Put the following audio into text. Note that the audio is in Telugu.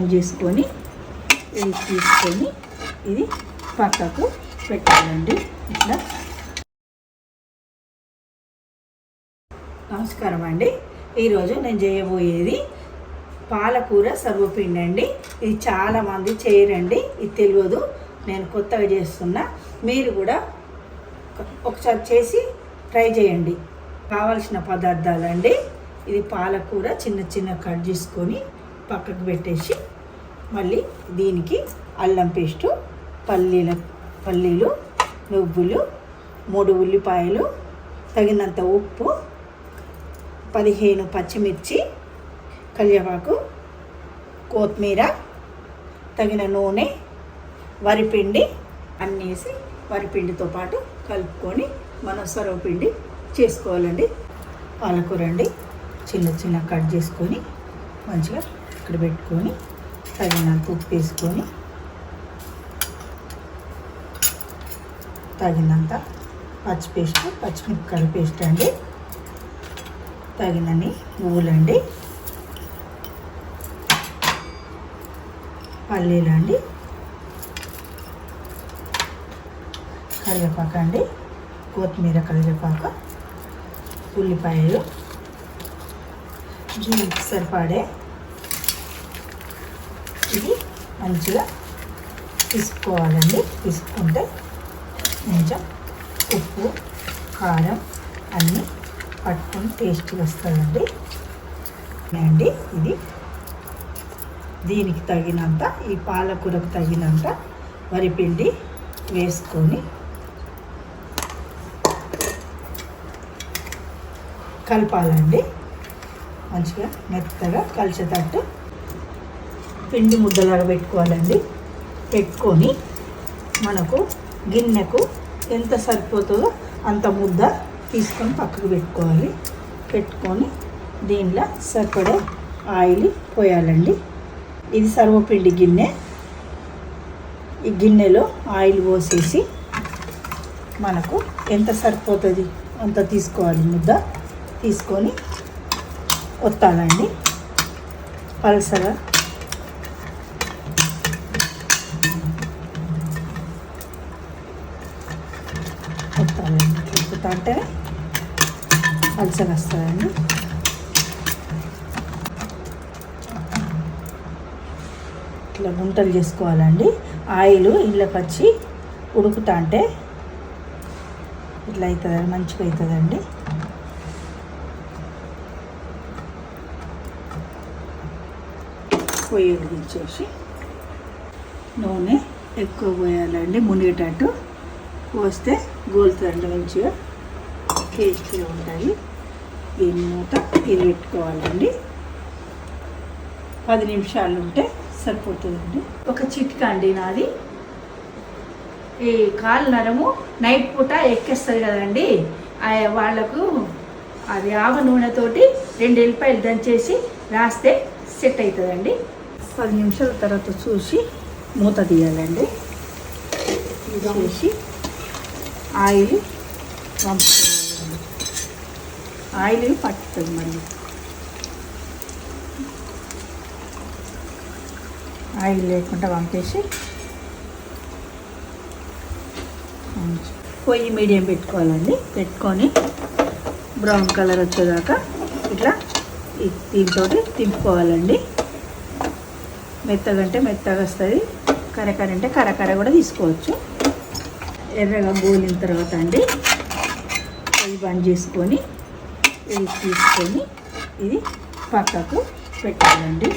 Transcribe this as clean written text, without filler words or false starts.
బంద్ చేసుకొని ఇది తీసుకొని ఇది పక్కకు పెట్టాలండి. ఇట్లా. నమస్కారం అండి. ఈరోజు నేను చేయబోయేది పాలకూర సర్వపిండి అండి. ఇది చాలామంది చేయరండి, ఇది తెలియదు. నేను కొత్తగా చేస్తున్నా, మీరు కూడా ఒకసారి చేసి ట్రై చేయండి. కావలసిన పదార్థాలండి, ఇది పాలకూర చిన్న చిన్న కట్ చేసుకొని పక్కకు పెట్టేసి, మళ్ళీ దీనికి అల్లం పేస్టు, పల్లీలు, నువ్వులు, 3 ఉల్లిపాయలు, తగినంత ఉప్పు, 15 పచ్చిమిర్చి, కరివేపాకు, కొత్తిమీర, తగిన నూనె, వరిపిండి అన్నీ వేసి వరిపిండితో పాటు కలుపుకొని మనం సర్వపిండి చేసుకోవాలండి. పాలకూర అండి చిన్న చిన్న కట్ చేసుకొని మంచిగా ఇక్కడ పెట్టుకొని తగినంత ఉప్పు వేసుకొని తగినంత పచ్చిమిరపకాయల పేస్ట్ అండి, తగినన్ని నువ్వులండి, పల్లీలు అండి, కరివేపాకు అండి, కొత్తిమీర, కరివేపాకు, ఉల్లిపాయలు, దీనికి సరిపడే ఇది మంచిగా తీసుకోవాలండి. తీసుకుంటే కొంచెం ఉప్పు, కారం అన్నీ పట్టుకొని టేస్ట్ వస్తుందండి. అండి ఇది దీనికి తగినంత, ఈ పాలకూరకు తగినంత వరిపిండి వేసుకొని కలపాలండి. మంచిగా మెత్తగా కలిసేటట్టు పిండి ముద్దలాగా పెట్టుకోవాలండి. పెట్టుకొని మనకు గిన్నెకు ఎంత సరిపోతుందో అంత ముద్ద తీసుకొని పక్కకు పెట్టుకోవాలి. పెట్టుకొని దీనిలో సరిపడే ఆయిల్ పోయాలండి. ఇది సర్వపిండి గిన్నె. ఈ గిన్నెలో ఆయిల్ పోసేసి మనకు ఎంత సరిపోతుంది అంత తీసుకోవాలి. ముద్ద తీసుకొని ఒత్తాలండి పల్సగా. ఒత్తాలండి. ఒత్తుతా అంటే పల్సగా వస్తుందండి. ఇట్లా గుంటలు చేసుకోవాలండి. ఆయిల్ ఇళ్ళకి వచ్చి ఉడుకుతా అంటే ఇట్లా అవుతుంది, మంచిగా అవుతుందండి. పొయ్యి వెలిగించేసి నూనె ఎక్కువ పోయాలండి, మునిగేటట్టు పోస్తే గోలుతుందండి, మంచిగా టేస్టీగా ఉంటాయి. దీని మూత ఇది పెట్టుకోవాలండి. 10 నిమిషాలు ఉంటే సరిపోతుందండి. ఒక చిట్కా అండి నాది, ఈ కాలు నరము నైట్ పూట ఎక్కేస్తుంది కదండి, వాళ్ళకు అది ఆవ నూనెతోటి 2 ఎల్లిపాయలు దంచేసి రాస్తే సెట్ అవుతుందండి. 10 నిమిషాల తర్వాత చూసి మూత తీయాలండి. తీసి ఆయిల్ పంపుకోవాలండి. ఆయిల్ పట్టుతుంది. మళ్ళీ ఆయిల్ లేకుండా పంపేసి పొయ్యి మీడియం పెట్టుకోవాలండి. పెట్టుకొని బ్రౌన్ కలర్ వచ్చేదాకా ఇట్లా దీంతో తిప్పుకోవాలండి. మెత్తగా అంటే మెత్తగా వస్తుంది, కరకర అంటే కరకర కూడా తీసుకోవచ్చు. ఎర్రగా గోలిన తర్వాత అండి పొయ్యి బంద్ చేసుకొని ఇది తీసుకొని ఇది పక్కకు పెట్టాలండి.